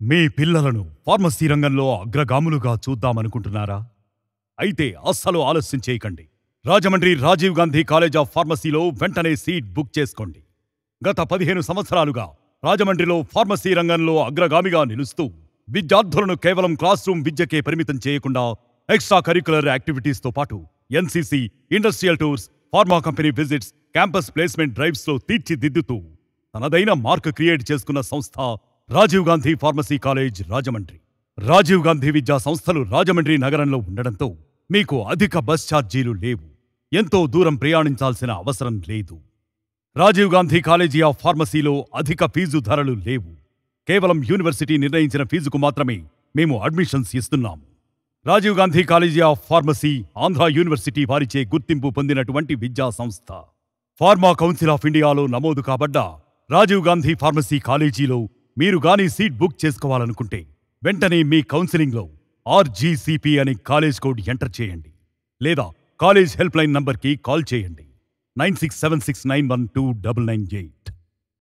మీ పిల్లలను ఫార్మసీ రంగంలో అగ్రగాములుగా చూద్దామనుకుంటున్నారా? అయితే అస్సలు ఆలస్యం చేయకండి. రాజమండ్రి రాజీవ్ గాంధీ కాలేజ్ ఆఫ్ ఫార్మసీలో వెంటనే సీట్ బుక్ చేసుకోండి. గత 15 సంవత్సరాలుగా రాజమండ్రిలో ఫార్మసీ రంగంలో అగ్రగామిగా నిలుస్తూ విద్యార్థులను కేవలం క్లాస్ రూమ్ విద్యకే పరిమితం చేయకుండా ఎక్స్ట్రా కరిక్యులర్ యాక్టివిటీస్తో పాటు NCC, industrial tours, pharma company visits, campus placement డ్రైవ్స్లో తీర్చిదిద్దుతూ తనదైన మార్క్ క్రియేట్ చేసుకున్న సంస్థ రాజీవ్ గాంధీ ఫార్మసీ కాలేజ్ రాజమండ్రి. రాజీవ్ గాంధీ విద్యా సంస్థలు రాజమండ్రి నగరంలో ఉండడంతో మీకు అధిక బస్ ఛార్జీలు లేవు. ఎంతో దూరం ప్రయాణించాల్సిన అవసరం లేదు. రాజీవ్ గాంధీ కాలేజీ ఆఫ్ ఫార్మసీలో అధిక ఫీజు ధరలు లేవు. కేవలం యూనివర్సిటీ నిర్ణయించిన ఫీజుకు మాత్రమే మేము అడ్మిషన్స్ ఇస్తున్నాము. Rajiv Gandhi college of pharmacy Andhra university వారిచే గుర్తింపు పొందినటువంటి విద్యా సంస్థ. ఫార్మా కౌన్సిల్ ఆఫ్ ఇండియాలో నమోదు కాబడ్డ రాజీవ్ గాంధీ ఫార్మసీ కాలేజీలో మీరు గానీ సీట్ బుక్ చేసుకోవాలనుకుంటే వెంటనే మీ కౌన్సిలింగ్లో RGCP అని కాలేజ్ కోడ్ ఎంటర్ చేయండి. లేదా కాలేజ్ హెల్ప్ లైన్ నంబర్కి కాల్ చేయండి. 9676912998.